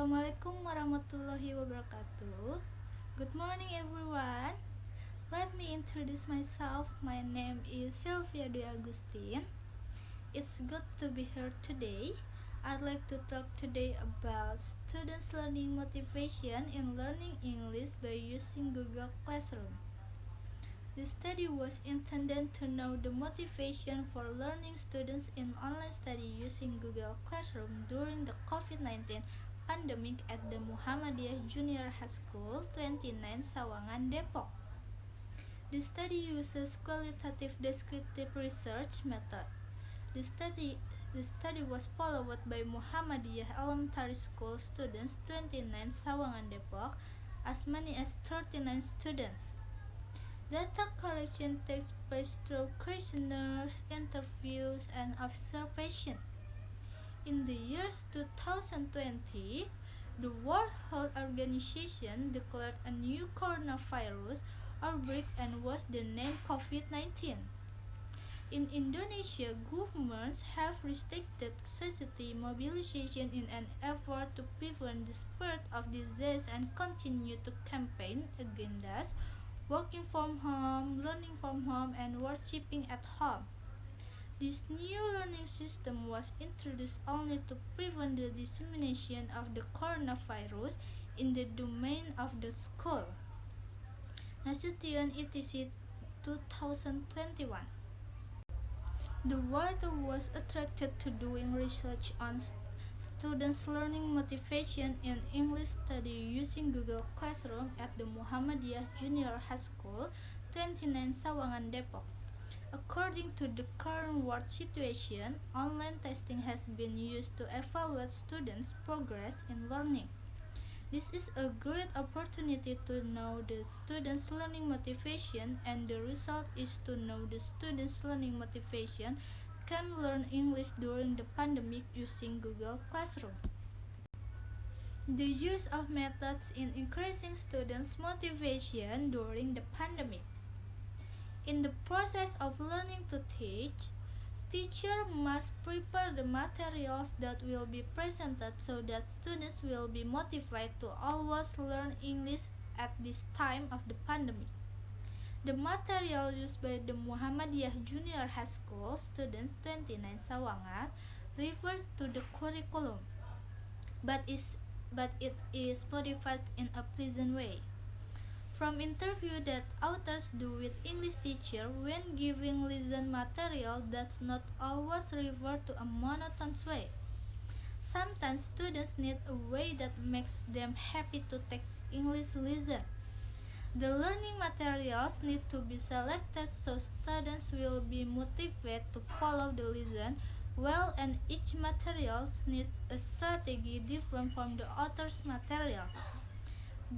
Assalamualaikum warahmatullahi wabarakatuh. Good morning, everyone. Let me introduce myself. My name is Sylvia Dwi Agustin. It's good to be here today. I'd like to talk today about students' learning motivation in learning English by using Google Classroom. The study was intended to know the motivation for learning students in online study using Google Classroom during the COVID-19 pandemic at the Muhammadiyah Junior High School 29 Sawangan, Depok. The study uses qualitative descriptive research method. The study was followed by Muhammadiyah Elementary School students 29 Sawangan, Depok, as many as 39 students. Data collection takes place through questionnaires, interviews, and observation. In the years 2020, the World Health Organization declared a new coronavirus outbreak and was the name COVID-19. In Indonesia, governments have restricted society mobilization in an effort to prevent the spread of disease and continue to campaign against working from home, learning from home, and worshipping at home. This new learning system was introduced only to prevent the dissemination of the coronavirus in the domain of the school. Nasution ETC 2021. The writer was attracted to doing research on students' learning motivation in English study using Google Classroom at the Muhammadiyah Junior High School 29 Sawangan, Depok. According to the current world situation, online testing has been used to evaluate students' progress in learning. This is a great opportunity to know the students' learning motivation, and the result is to know the students' learning motivation can learn English during the pandemic using Google Classroom. The use of methods in increasing students' motivation during the pandemic. In the process of learning to teach, teacher must prepare the materials that will be presented so that students will be motivated to always learn English at this time of the pandemic. The material used by the Muhammadiyah Junior High School students 29 Sawangan refers to the curriculum, but it is modified in a pleasant way. From interview that authors do with English teacher when giving lesson material does not always refer to a monotonous way. Sometimes students need a way that makes them happy to take English lesson. The learning materials need to be selected so students will be motivated to follow the lesson well, and each material needs a strategy different from the author's materials.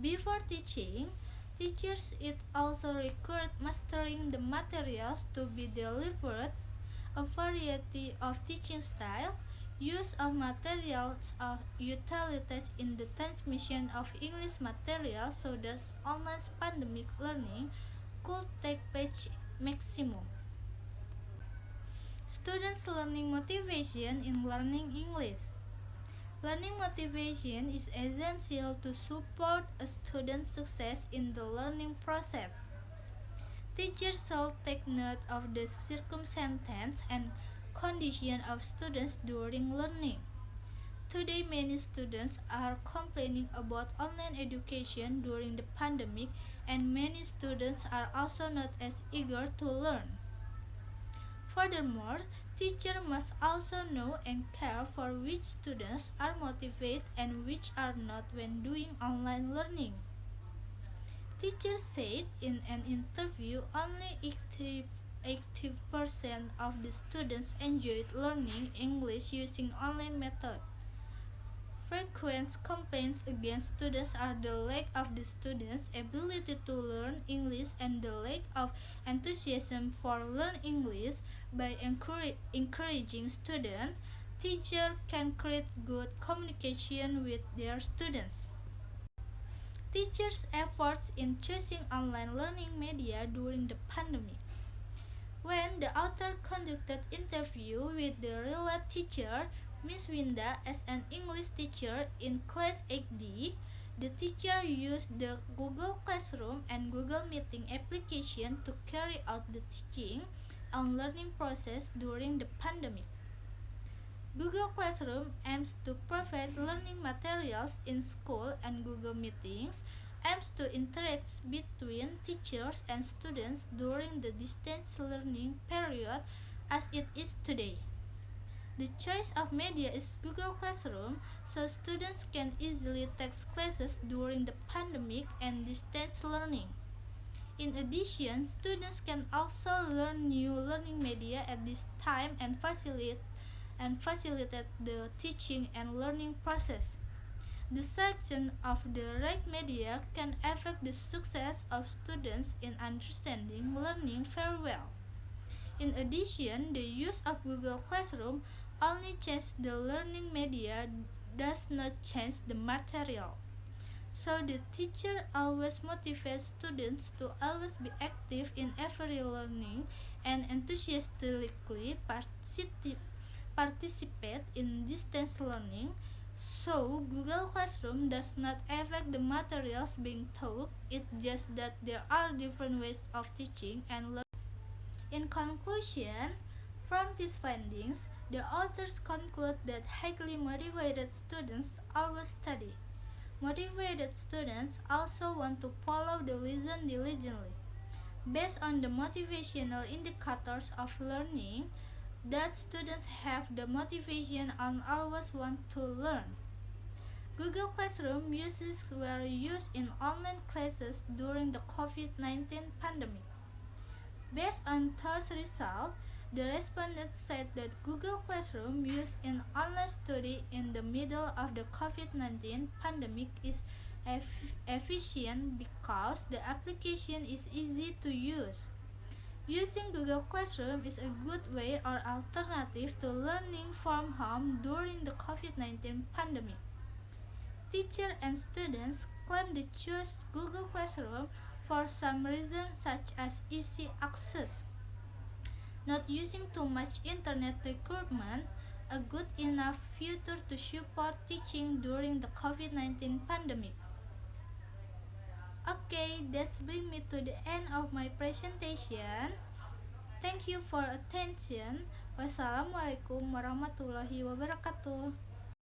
Before teaching, teachers it also required mastering the materials to be delivered, a variety of teaching style, use of materials of utilities in the transmission of English material so that online pandemic learning could take place maximum. Students' learning motivation in learning English. Learning motivation is essential to support a student's success in the learning process. Teachers should take note of the circumstances and condition of students during learning. Today, many students are complaining about online education during the pandemic, and many students are also not as eager to learn. Furthermore, teachers must also know and care for which students are motivated and which are not when doing online learning. Teachers said in an interview only 80% of the students enjoyed learning English using online method. Frequent complaints against students are the lack of the students' ability to learn English and the lack of enthusiasm for learning English. By encouraging students, teachers can create good communication with their students. Teachers' efforts in choosing online learning media during the pandemic. When the author conducted interview with the real teacher, Miss Winda, as an English teacher in class 8D, the teacher used the Google Classroom and Google Meeting application to carry out the teaching and learning process during the pandemic. Google Classroom aims to provide learning materials in school, and Google Meetings aims to interact between teachers and students during the distance learning period as it is today. The choice of media is Google Classroom, so students can easily take classes during the pandemic and distance learning. In addition, students can also learn new learning media at this time and facilitate the teaching and learning process. The selection of the right media can affect the success of students in understanding learning very well. In addition, the use of Google Classroom only changes the learning media, does not change the material. So the teacher always motivates students to always be active in every learning and enthusiastically participate in distance learning. So Google Classroom does not affect the materials being taught, it's just that there are different ways of teaching and learning. In conclusion, from these findings, the authors conclude that highly motivated students always study. Motivated students also want to follow the lesson diligently. Based on the motivational indicators of learning, that students have the motivation and always want to learn. Google Classroom uses were used in online classes during the COVID-19 pandemic. Based on those results, the respondents said that Google Classroom used in online study in the middle of the COVID-19 pandemic is efficient because the application is easy to use. Using Google Classroom is a good way or alternative to learning from home during the COVID-19 pandemic. Teachers and students claim they choose Google Classroom for some reasons such as easy access, not using too much internet requirement, a good enough future to support teaching during the COVID-19 pandemic. Okay, that's bring me to the end of my presentation. Thank you for attention. Wassalamualaikum warahmatullahi wabarakatuh.